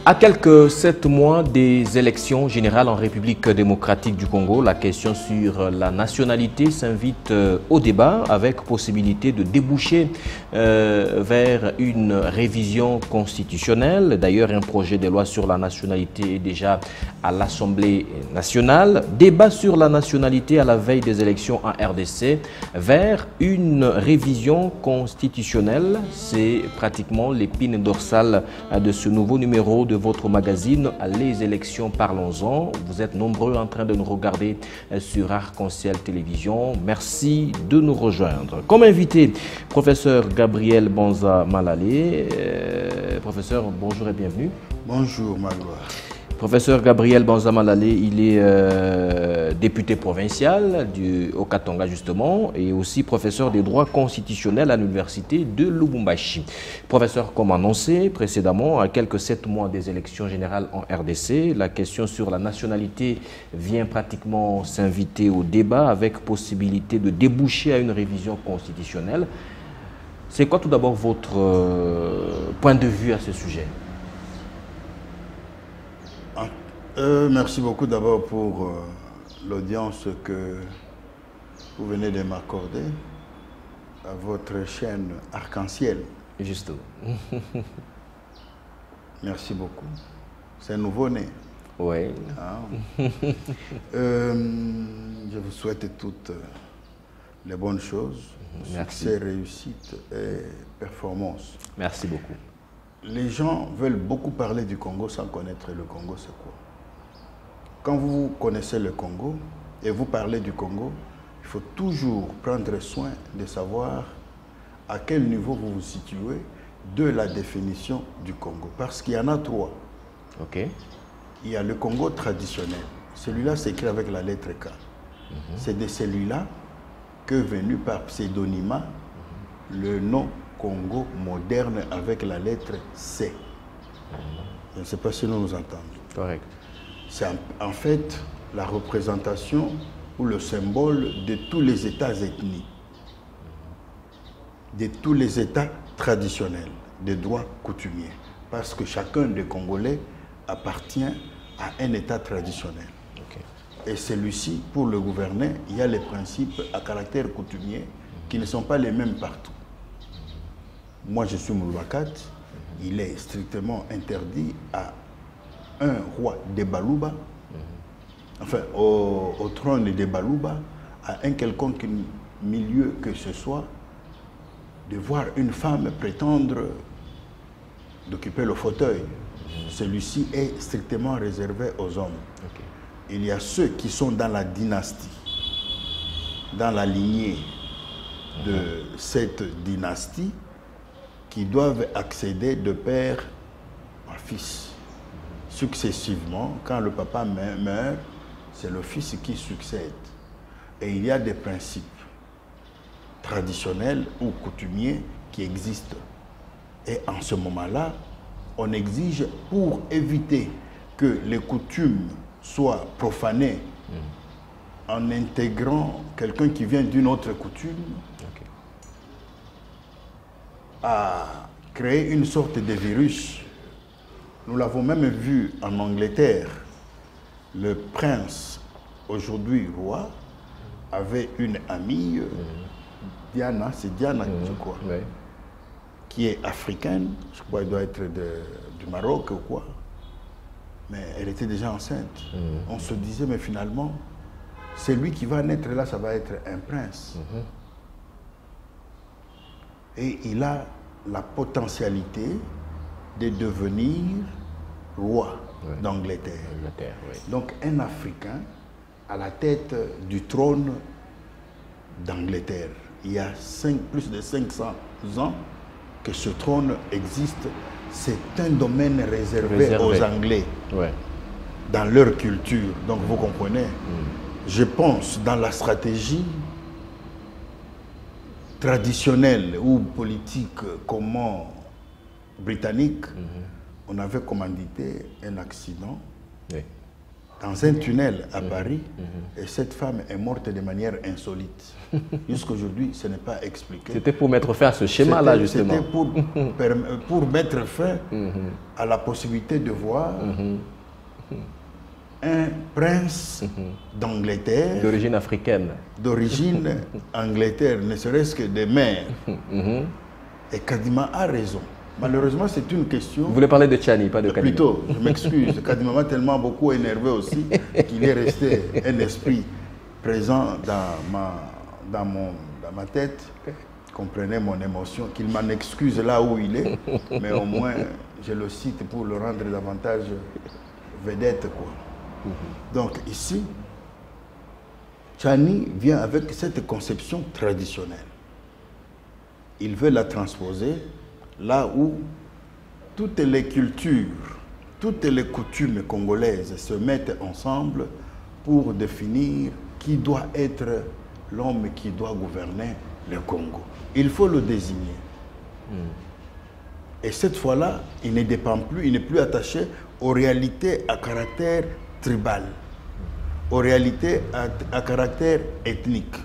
À quelques 7 mois des élections générales en République démocratique du Congo, la question sur la nationalité s'invite au débat avec possibilité de déboucher vers une révision constitutionnelle. D'ailleurs, un projet de loi sur la nationalité est déjà à l'Assemblée nationale. Débat sur la nationalité à la veille des élections en RDC vers une révision constitutionnelle. C'est pratiquement l'épine dorsale de ce nouveau numéro de votre magazine Les élections, parlons-en. Vous êtes nombreux en train de nous regarder sur Arc-en-Ciel Télévision. Merci de nous rejoindre. Comme invité, professeur Gabriel Banza Malalé. Professeur, bonjour et bienvenue. Bonjour, Magloire. Professeur Gabriel Banza Malalé, il est député provincial du Haut-Katanga justement et aussi professeur des droits constitutionnels à l'université de Lubumbashi. Professeur, comme annoncé précédemment, à quelques 7 mois des élections générales en RDC, la question sur la nationalité vient pratiquement s'inviter au débat avec possibilité de déboucher à une révision constitutionnelle. C'est quoi tout d'abord votre point de vue à ce sujet ? Merci beaucoup d'abord pour l'audience que vous venez de m'accorder à votre chaîne Arc-en-Ciel. Justement. Merci beaucoup. C'est nouveau-né. Oui. Je vous souhaite toutes les bonnes choses. Merci. Succès, réussite et performance. Merci beaucoup. Les gens veulent beaucoup parler du Congo sans connaître le Congo, c'est quoi? Quand vous connaissez le Congo et vous parlez du Congo, il faut toujours prendre soin de savoir à quel niveau vous vous situez de la définition du Congo. Parce qu'il y en a 3. Ok. Il y a le Congo traditionnel. Celui-là s'écrit avec la lettre K. C'est de celui-là que, venu par pseudonymat, le nom Congo moderne avec la lettre C. Je ne sais pas si nous nous entendons. Correct. C'est en fait la représentation ou le symbole de tous les États ethniques, de tous les États traditionnels, des droits coutumiers. Parce que chacun des Congolais appartient à un État traditionnel. Okay. Et celui-ci, pour le gouverner, il y a les principes à caractère coutumier qui ne sont pas les mêmes partout. Moi, je suis Moulwakat. Il est strictement interdit à un roi des Balouba, enfin au trône des Balouba, à un quelconque milieu que ce soit, de voir une femme prétendre d'occuper le fauteuil. Celui-ci est strictement réservé aux hommes. Okay. Il y a ceux qui sont dans la dynastie, dans la lignée de cette dynastie, qui doivent accéder de père en fils. Successivement, quand le papa meurt, c'est le fils qui succède. Et il y a des principes traditionnels ou coutumiers qui existent. Et en ce moment-là, on exige, pour éviter que les coutumes soient profanées en intégrant quelqu'un qui vient d'une autre coutume, à créer une sorte de virus. Nous l'avons même vu en Angleterre. Le prince, aujourd'hui roi, avait une amie, Diana, c'est Diana, je crois, qui est africaine, je crois qu'elle doit être du Maroc ou quoi. Mais elle était déjà enceinte. On se disait, mais finalement, celui qui va naître là, ça va être un prince. Et il a la potentialité de devenir roi d'Angleterre. Donc un Africain à la tête du trône d'Angleterre. Il y a plus de 500 ans que ce trône existe. C'est un domaine réservé aux Anglais, dans leur culture. Donc vous comprenez, je pense dans la stratégie traditionnelle ou politique comment britannique, on avait commandité un accident dans un tunnel à Paris, et cette femme est morte de manière insolite. Jusqu'aujourd'hui, ce n'est pas expliqué. C'était pour mettre fin à ce schéma-là, justement. C'était pour mettre fin à la possibilité de voir un prince d'Angleterre, d'origine africaine, d'origine Angleterre, ne serait-ce que des mères. Et Kadima a raison. Malheureusement, c'est une question... Vous voulez parler de Tchani, pas de Kadima? Plutôt, je m'excuse. Kadima m'a tellement beaucoup énervé aussi qu'il est resté un esprit présent dans ma tête, comprenez mon émotion, qu'il m'en excuse là où il est, mais au moins, je le cite pour le rendre davantage vedette, quoi. Donc ici, Tchani vient avec cette conception traditionnelle. Il veut la transposer là où toutes les cultures, toutes les coutumes congolaises se mettent ensemble pour définir qui doit être l'homme qui doit gouverner le Congo. Il faut le désigner. Et cette fois-là, il ne dépend plus, il n'est plus attaché aux réalités à caractère tribal, aux réalités à caractère ethnique.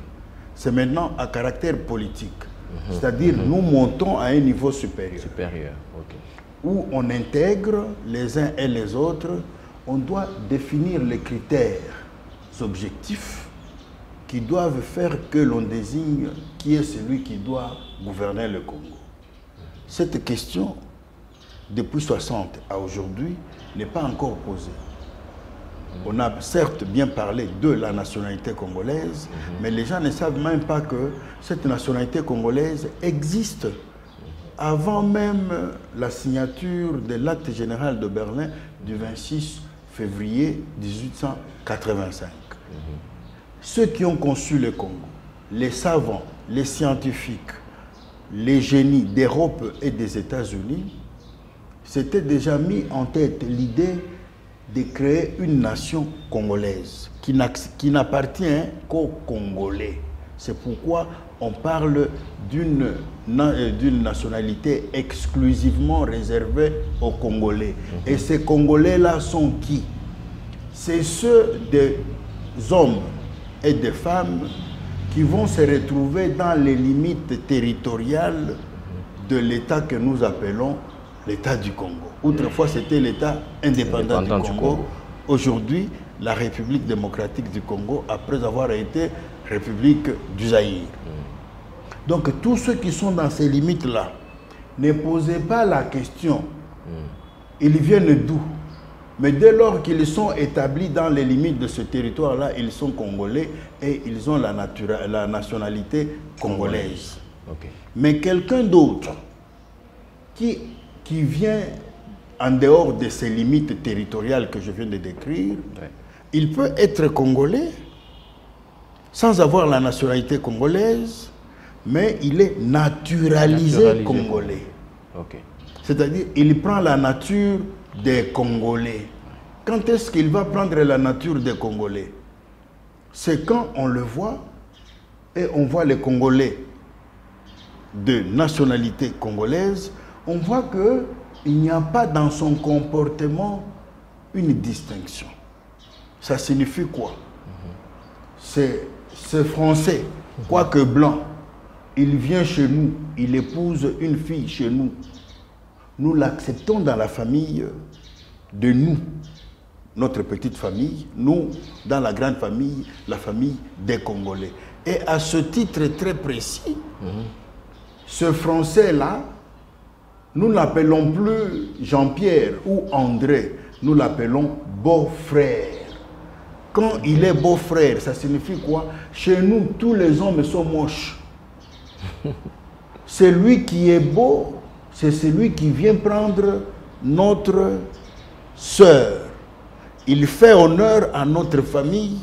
C'est maintenant à caractère politique. C'est-à-dire, nous montons à un niveau supérieur. Où on intègre les uns et les autres, on doit définir les critères objectifs qui doivent faire que l'on désigne qui est celui qui doit gouverner le Congo. Cette question, depuis 60 à aujourd'hui, n'est pas encore posée. On a certes bien parlé de la nationalité congolaise, mais les gens ne savent même pas que cette nationalité congolaise existe avant même la signature de l'acte général de Berlin du 26 février 1885. Ceux qui ont conçu le Congo, les savants, les scientifiques, les génies d'Europe et des États-Unis, s'étaient déjà mis en tête l'idée de créer une nation congolaise qui n'appartient qu'aux Congolais. C'est pourquoi on parle d'une nationalité exclusivement réservée aux Congolais. Et ces Congolais-là sont qui? C'est ceux des hommes et des femmes qui vont se retrouver dans les limites territoriales de l'État que nous appelons l'État du Congo. Autrefois, c'était l'État indépendant du Congo. Aujourd'hui, la République démocratique du Congo, après avoir été République du Zaïre. Donc, tous ceux qui sont dans ces limites-là, ne posez pas la question. Ils viennent d'où? Mais dès lors qu'ils sont établis dans les limites de ce territoire-là, ils sont congolais et ils ont la nationalité congolaise. Mais quelqu'un d'autre qui vient en dehors de ces limites territoriales que je viens de décrire, il peut être congolais sans avoir la nationalité congolaise, mais il est naturalisé congolais. C'est-à-dire, il prend la nature des Congolais. Quand est-ce qu'il va prendre la nature des Congolais? C'est quand on le voit et on voit les Congolais de nationalité congolaise, on voit qu'il n'y a pas dans son comportement une distinction. Ça signifie quoi? C'est français, quoique blanc. Il vient chez nous, il épouse une fille chez nous. Nous l'acceptons dans la famille de nous, notre petite famille, nous, dans la grande famille, la famille des Congolais. Et à ce titre très précis, ce Français-là, nous l'appelons plus Jean-Pierre ou André, nous l'appelons beau-frère. Quand il est beau-frère, ça signifie quoi? Chez nous, tous les hommes sont moches. Celui qui est beau, c'est celui qui vient prendre notre sœur. Il fait honneur à notre famille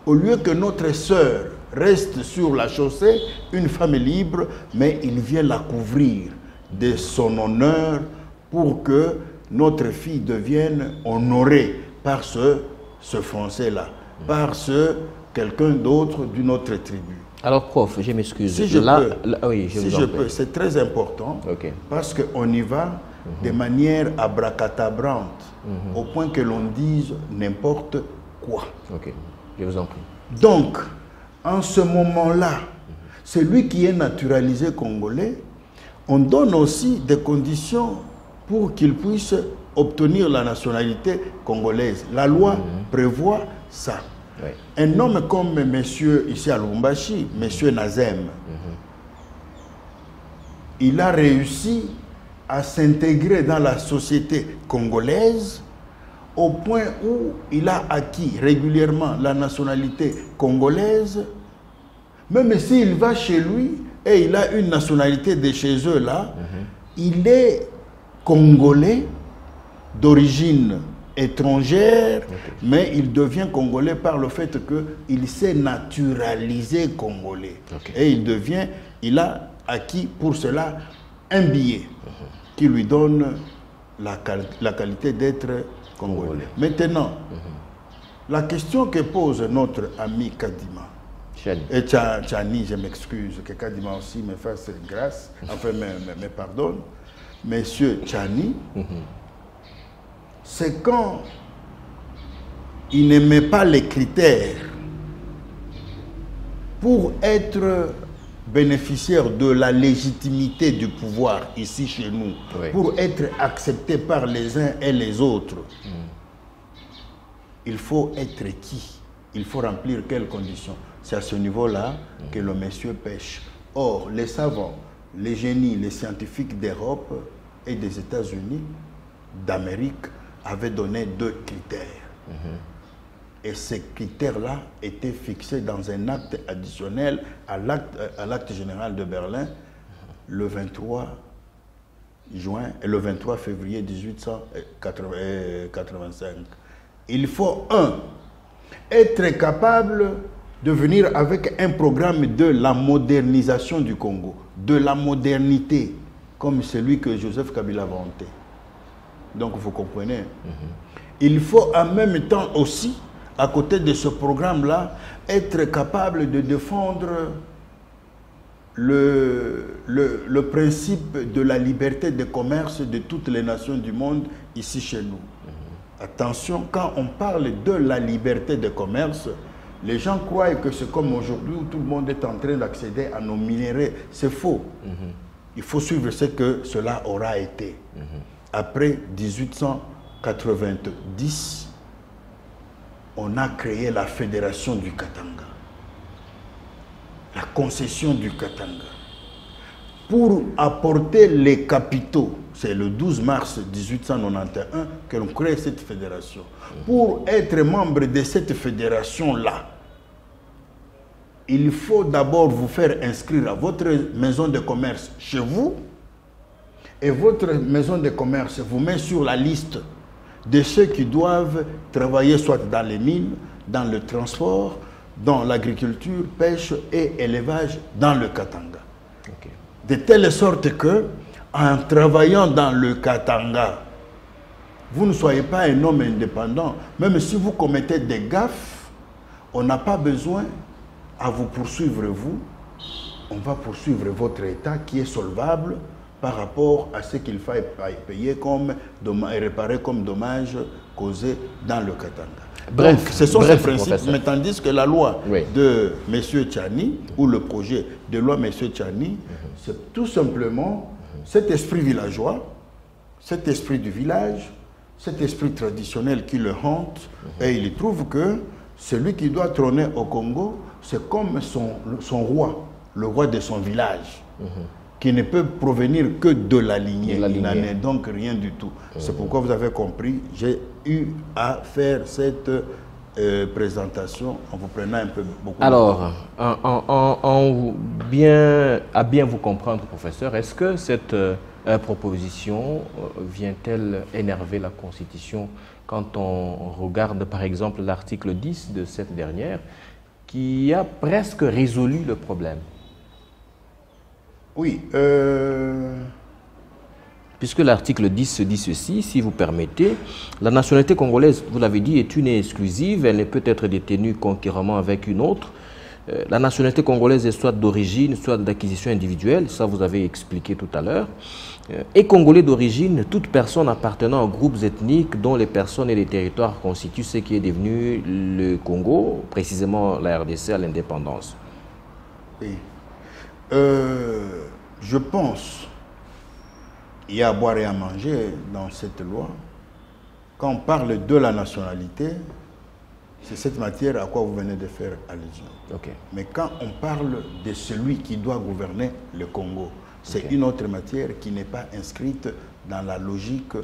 au lieu que notre sœur reste sur la chaussée, une femme libre, mais il vient la couvrir de son honneur pour que notre fille devienne honorée par ce Français-là, par quelqu'un d'autre d'une autre tribu. Alors, prof, je m'excuse. Si je peux, c'est très important parce qu'on y va de manière abracadabrante, au point que l'on dise n'importe pourquoi. Ok, je vous en prie. Donc, en ce moment-là, celui qui est naturalisé congolais, on donne aussi des conditions pour qu'il puisse obtenir la nationalité congolaise. La loi prévoit ça. Oui. Un homme comme monsieur ici à Lubumbashi, monsieur Nazem, il a réussi à s'intégrer dans la société congolaise au point où il a acquis régulièrement la nationalité congolaise, même s'il va chez lui et il a une nationalité de chez eux là, il est congolais d'origine étrangère, mais il devient congolais par le fait qu'il s'est naturalisé congolais. Et il a acquis pour cela un billet qui lui donne la qualité d'être congolais. Maintenant, la question que pose notre ami Kadima, et Tchani, je m'excuse, que Kadima aussi me fasse grâce, enfin me pardonne, monsieur Tchani, c'est quand il ne met pas les critères pour être bénéficiaire de la légitimité du pouvoir ici chez nous, pour être accepté par les uns et les autres. Il faut être qui? Il faut remplir quelles conditions? C'est à ce niveau-là que le monsieur pêche. Or, les savants, les génies, les scientifiques d'Europe et des États-Unis, d'Amérique, avaient donné 2 critères. Et ces critères-là étaient fixés dans un acte additionnel à l'acte général de Berlin le 23 juin et le 23 février 1885. Il faut, être capable de venir avec un programme de la modernisation du Congo, de la modernité, comme celui que Joseph Kabila a inventé. Donc vous comprenez. Il faut en même temps aussi, à côté de ce programme-là, être capable de défendre le principe de la liberté de commerce de toutes les nations du monde ici chez nous. Attention, quand on parle de la liberté de commerce, les gens croient que c'est comme aujourd'hui où tout le monde est en train d'accéder à nos minéraux. C'est faux. Il faut suivre ce que cela aura été. Après 1890, on a créé la Fédération du Katanga, la concession du Katanga, pour apporter les capitaux. C'est le 12 mars 1891 que l'on crée cette fédération. Pour être membre de cette fédération-là, il faut d'abord vous faire inscrire à votre maison de commerce chez vous, et votre maison de commerce vous met sur la liste de ceux qui doivent travailler soit dans les mines, dans le transport, dans l'agriculture, pêche et élevage dans le Katanga. De telle sorte que, en travaillant dans le Katanga, vous ne soyez pas un homme indépendant. Même si vous commettez des gaffes, on n'a pas besoin à vous poursuivre vous. On va poursuivre votre État qui est solvable par rapport à ce qu'il faille payer comme et réparer comme dommages causés dans le Katanga. Bref, donc, ce sont ces principes, mais tandis que la loi de M. Tchani, ou le projet de loi M. Tchani, c'est tout simplement cet esprit villageois, cet esprit du village, cet esprit traditionnel qui le hante, et il trouve que celui qui doit trôner au Congo, c'est comme son roi, le roi de son village, qui ne peut provenir que de la lignée. Il n'en est donc rien du tout. C'est pourquoi vous avez compris, j'ai eu à faire cette présentation en vous prenant un peu beaucoup. Alors, à bien vous comprendre, professeur, est-ce que cette proposition vient-elle énerver la Constitution quand on regarde par exemple l'article 10 de cette dernière qui a presque résolu le problème? Oui. Puisque l'article 10 se dit ceci, si vous permettez, la nationalité congolaise, vous l'avez dit, est une et exclusive, elle ne peut être détenue concurremment avec une autre la nationalité congolaise est soit d'origine, soit d'acquisition individuelle, ça vous avez expliqué tout à l'heure. Et congolais d'origine, toute personne appartenant aux groupes ethniques dont les personnes et les territoires constituent ce qui est devenu le Congo, précisément la RDC à l'indépendance. Oui. Je pense qu'il y a à boire et à manger dans cette loi. Quand on parle de la nationalité, c'est cette matière à quoi vous venez de faire allusion. Okay. Mais quand on parle de celui qui doit gouverner le Congo, c'est une autre matière qui n'est pas inscrite dans la logique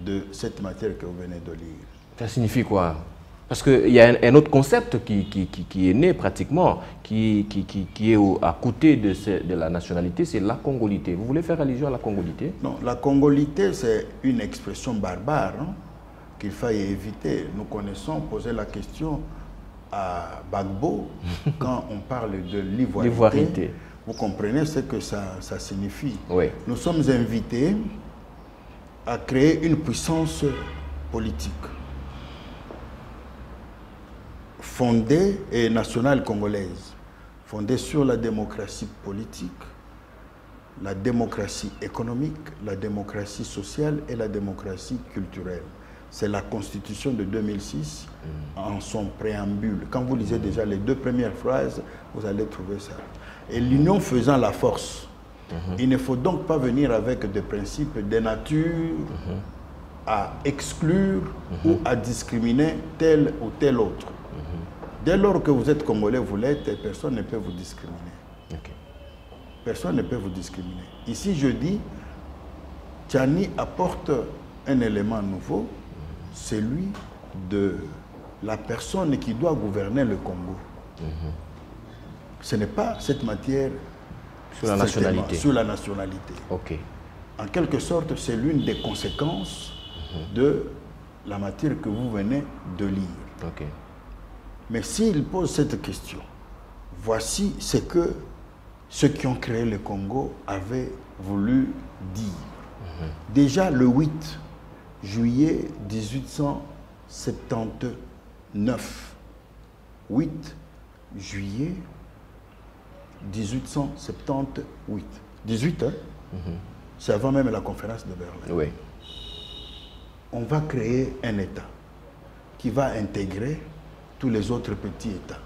de cette matière que vous venez de lire. Ça signifie quoi? Parce qu'il y a un autre concept qui est né pratiquement, qui est à côté de la nationalité, c'est la congolité. Vous voulez faire allusion à la congolité? Non, la congolité, c'est une expression barbare hein, qu'il faille éviter. Nous connaissons poser la question à Gbagbo quand on parle de l'ivoirité. Vous comprenez ce que ça signifie. Oui. Nous sommes invités à créer une puissance politique fondée et nationale congolaise, fondée sur la démocratie politique, la démocratie économique, la démocratie sociale et la démocratie culturelle. C'est la Constitution de 2006 en son préambule. Quand vous lisez déjà les 2 premières phrases, vous allez trouver ça. Et l'union faisant la force. Il ne faut donc pas venir avec des principes de nature à exclure ou à discriminer tel ou tel autre. Dès lors que vous êtes Congolais, vous l'êtes, personne ne peut vous discriminer. Okay. Personne ne peut vous discriminer. Ici, je dis, Tchani apporte un élément nouveau, celui de la personne qui doit gouverner le Congo. Ce n'est pas cette matière sur la nationalité. Sur la nationalité. Okay. En quelque sorte, c'est l'une des conséquences de la matière que vous venez de lire. Okay. Mais s'il pose cette question, voici ce que ceux qui ont créé le Congo avaient voulu dire. Déjà le 8 juillet 1879, 8 juillet 1878. 18, hein? C'est avant même la conférence de Berlin. Oui. On va créer un État qui va intégrer tous les autres petits États.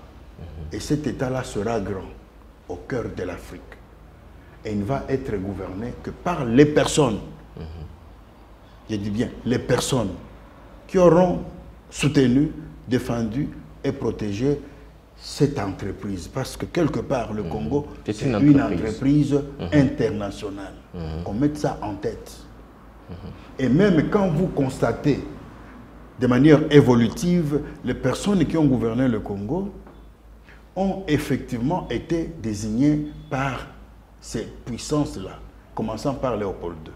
Et cet État-là sera grand, au cœur de l'Afrique. Et il ne va être gouverné que par les personnes. Je dis bien, les personnes qui auront soutenu, défendu et protégé cette entreprise. Parce que quelque part, le Congo, c'est une entreprise internationale. Qu'on mette ça en tête. Et même quand vous constatez de manière évolutive, les personnes qui ont gouverné le Congo ont effectivement été désignées par ces puissances-là, commençant par Léopold II.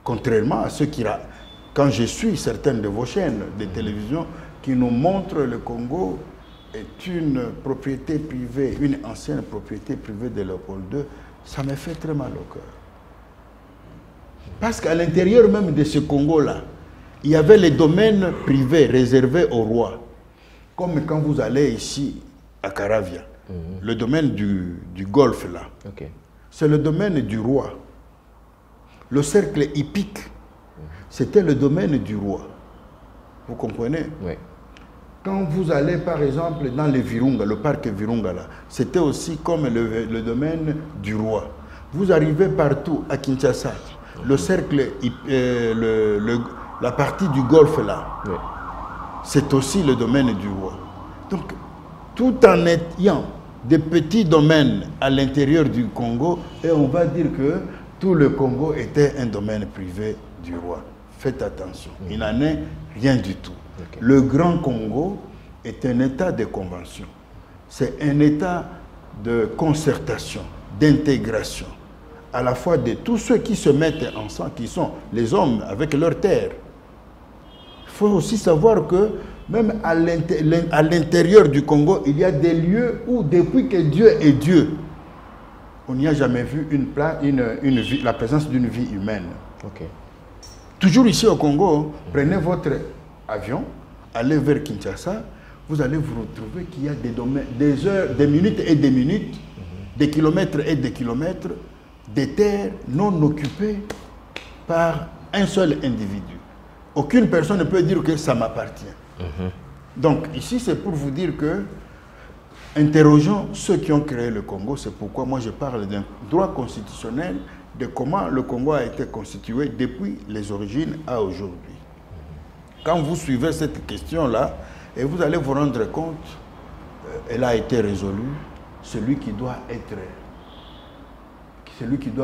Contrairement à ceux qui... Quand je suis certaines de vos chaînes de télévision qui nous montrent le Congo est une propriété privée, une ancienne propriété privée de Léopold II, ça me fait très mal au cœur. Parce qu'à l'intérieur même de ce Congo-là, il y avait les domaines privés réservés au roi. Comme quand vous allez ici à Caravia, le domaine du Golfe là, c'est le domaine du roi. Le cercle hippique, c'était le domaine du roi. Vous comprenez? Oui. Quand vous allez par exemple dans les Virunga, le parc Virunga là, c'était aussi comme le domaine du roi. Vous arrivez partout à Kinshasa, le cercle, la partie du Golfe là, c'est aussi le domaine du roi. Donc, tout en ayant des petits domaines à l'intérieur du Congo, et on va dire que tout le Congo était un domaine privé du roi. Faites attention, il n'en est rien du tout. Le Grand Congo est un état de convention. C'est un état de concertation, d'intégration, à la fois de tous ceux qui se mettent ensemble, qui sont les hommes avec leurs terres. Il faut aussi savoir que même à l'intérieur du Congo, il y a des lieux où depuis que Dieu est Dieu, on n'y a jamais vu la présence d'une vie humaine. Toujours ici au Congo, prenez votre avion, allez vers Kinshasa, vous allez vous retrouver qu'il y a des heures, des minutes et des minutes, des kilomètres et des kilomètres, des terres non occupées par un seul individu. Aucune personne ne peut dire que ça m'appartient. Donc ici, c'est pour vous dire que, interrogeons ceux qui ont créé le Congo, c'est pourquoi moi je parle d'un droit constitutionnel, de comment le Congo a été constitué depuis les origines à aujourd'hui. Quand vous suivez cette question-là, et vous allez vous rendre compte, elle a été résolue, celui qui doit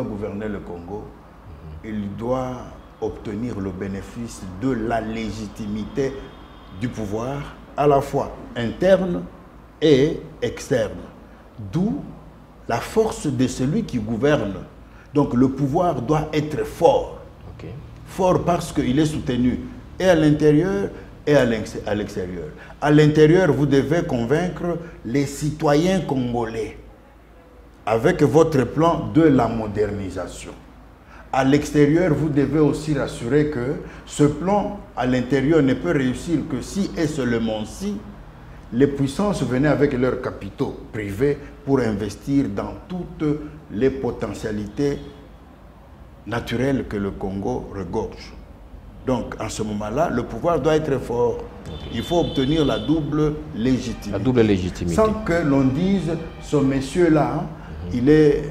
gouverner le Congo, il doit obtenir le bénéfice de la légitimité du pouvoir, à la fois interne et externe. D'où la force de celui qui gouverne. Donc le pouvoir doit être fort. Fort parce qu'il est soutenu et à l'intérieur et à l'extérieur. À l'intérieur, vous devez convaincre les citoyens congolais avec votre plan de la modernisation. À l'extérieur, vous devez aussi rassurer que ce plan à l'intérieur ne peut réussir que si et seulement si les puissances venaient avec leurs capitaux privés pour investir dans toutes les potentialités naturelles que le Congo regorge. Donc, en ce moment-là, le pouvoir doit être fort. Il faut obtenir la double légitimité. La double légitimité. Sans que l'on dise, ce monsieur-là, il est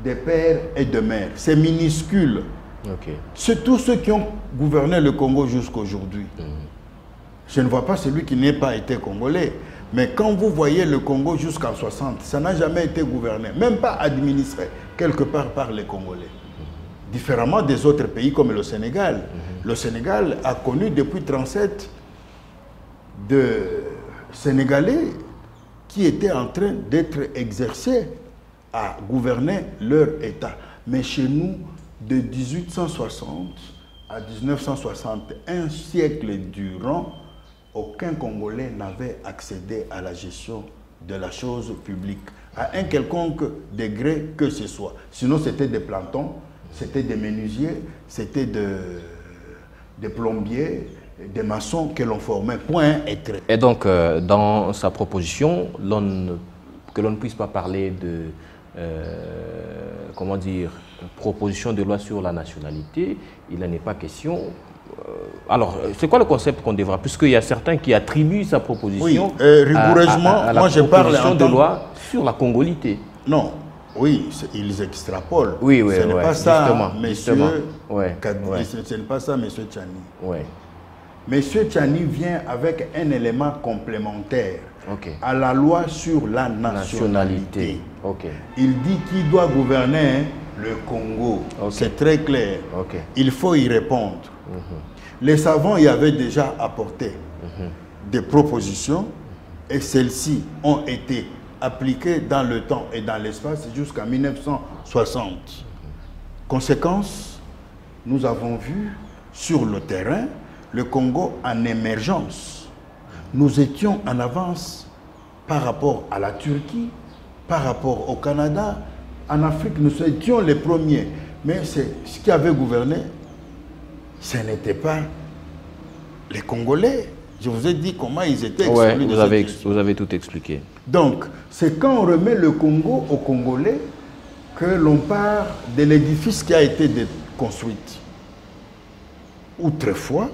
de père et de mère. C'est minuscule. C'est tous ceux qui ont gouverné le Congo jusqu'à aujourd'hui. Je ne vois pas celui qui n'ait pas été congolais. Mais quand vous voyez le Congo jusqu'en 60, ça n'a jamais été gouverné, même pas administré, quelque part par les Congolais. Différemment des autres pays comme le Sénégal. Le Sénégal a connu depuis 1937 de Sénégalais qui étaient en train d'être exercés à gouverner leur État. Mais chez nous, de 1860 à 1960, un siècle durant, aucun Congolais n'avait accédé à la gestion de la chose publique, à un quelconque degré que ce soit. Sinon, c'était des plantons, c'était des menuisiers, c'était des plombiers, des maçons que l'on formait, point et trait. Et donc, dans sa proposition, que l'on ne puisse pas parler de, comment dire, proposition de loi sur la nationalité, il n'en est pas question. Alors, c'est quoi le concept qu'on devra, puisqu'il y a certains qui attribuent sa proposition rigoureusement, à la moi je parle en de loi sur la congolité. Non, oui, ils extrapolent. Oui, ce n'est pas ça, monsieur. Ce n'est pas ça, monsieur Tchani. Oui. Monsieur Tchani vient avec un élément complémentaire à la loi sur la nationalité. Il dit qui doit gouverner le Congo. C'est très clair. Il faut y répondre. Les savants y avaient déjà apporté des propositions et celles-ci ont été appliquées dans le temps et dans l'espace jusqu'en 1960. Conséquence, nous avons vu sur le terrain le Congo en émergence. Nous étions en avance par rapport à la Turquie, par rapport au Canada. En Afrique, nous étions les premiers. Mais ce qui avait gouverné, ce n'était pas les Congolais. Je vous ai dit comment ils étaient exclus de cette gestion. Vous avez tout expliqué. Donc, c'est quand on remet le Congo aux Congolais que l'on part de l'édifice qui a été construit. Autrefois,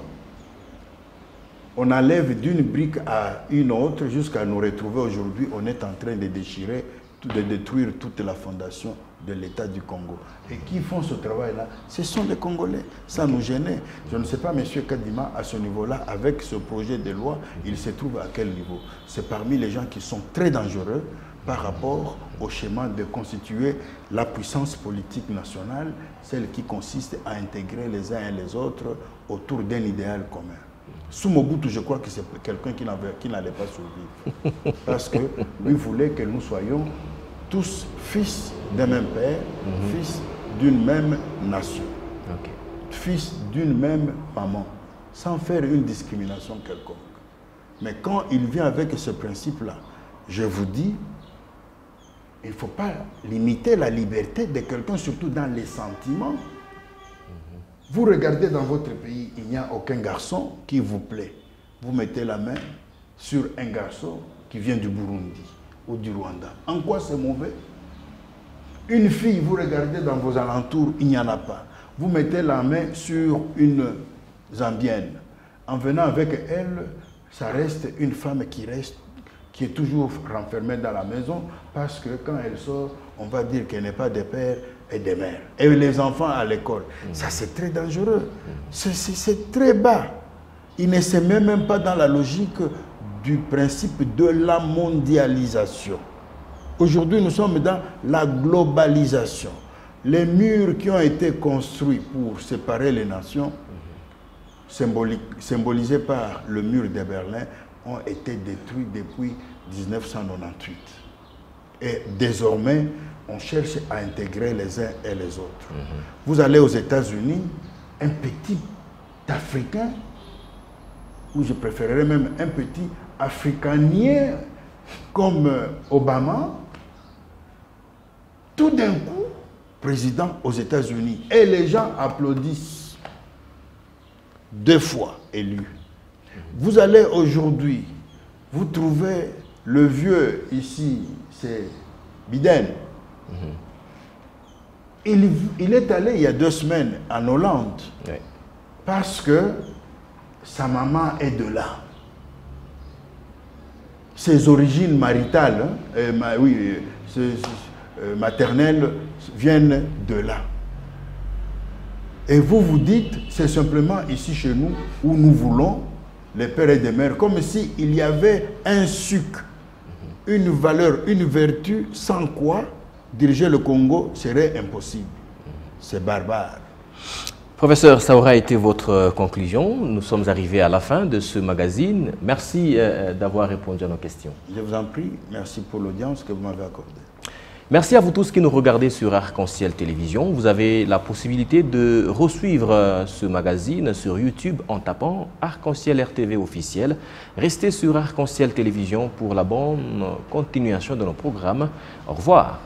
on enlève d'une brique à une autre jusqu'à nous retrouver aujourd'hui. On est en train de déchirer, de détruire toute la fondation de l'État du Congo. Et qui font ce travail-là? Ce sont les Congolais. Ça nous gênait. Je ne sais pas, M. Kadima, à ce niveau-là, avec ce projet de loi, il se trouve à quel niveau? C'est parmi les gens qui sont très dangereux par rapport au schéma de constituer la puissance politique nationale, celle qui consiste à intégrer les uns et les autres autour d'un idéal commun. Sous Mobutu, je crois que c'est quelqu'un qui n'allait pas survivre. Parce que lui voulait que nous soyons tous fils d'un même père, fils d'une même nation, fils d'une même maman, sans faire une discrimination quelconque. Mais quand il vient avec ce principe-là, je vous dis, il ne faut pas limiter la liberté de quelqu'un, surtout dans les sentiments. Vous regardez dans votre pays, il n'y a aucun garçon qui vous plaît. Vous mettez la main sur un garçon qui vient du Burundi ou du Rwanda. En quoi c'est mauvais? Une fille, vous regardez dans vos alentours, il n'y en a pas. Vous mettez la main sur une Zambienne. En venant avec elle, ça reste une femme qui est toujours renfermée dans la maison parce que quand elle sort, on va dire qu'elle n'est pas des pères et des mères. Et les enfants à l'école. Ça, c'est très dangereux. C'est très bas. Il ne se met même pas dans la logique du principe de la mondialisation. Aujourd'hui, nous sommes dans la globalisation. Les murs qui ont été construits pour séparer les nations, symbolisés par le mur de Berlin, ont été détruits depuis 1998. Et désormais, on cherche à intégrer les uns et les autres. Vous allez aux États-Unis, un petit Africain, ou je préférerais même un petit Africanien comme Obama, tout d'un coup, président aux États-Unis. Et les gens applaudissent. 2 fois élu. Vous allez aujourd'hui, vous trouvez le vieux ici, c'est Biden. Il est allé il y a 2 semaines en Hollande parce que sa maman est de là. Ses origines maritales, maternelles, viennent de là. Et vous vous dites, c'est simplement ici chez nous où nous voulons les pères et des mères, comme s'il y avait un sucre, une valeur, une vertu, sans quoi diriger le Congo serait impossible. C'est barbare. Professeur, ça aura été votre conclusion. Nous sommes arrivés à la fin de ce magazine. Merci d'avoir répondu à nos questions. Je vous en prie. Merci pour l'audience que vous m'avez accordée. Merci à vous tous qui nous regardez sur Arc-en-Ciel Télévision. Vous avez la possibilité de resuivre ce magazine sur YouTube en tapant Arc-en-Ciel RTV officiel. Restez sur Arc-en-Ciel Télévision pour la bonne continuation de nos programmes. Au revoir.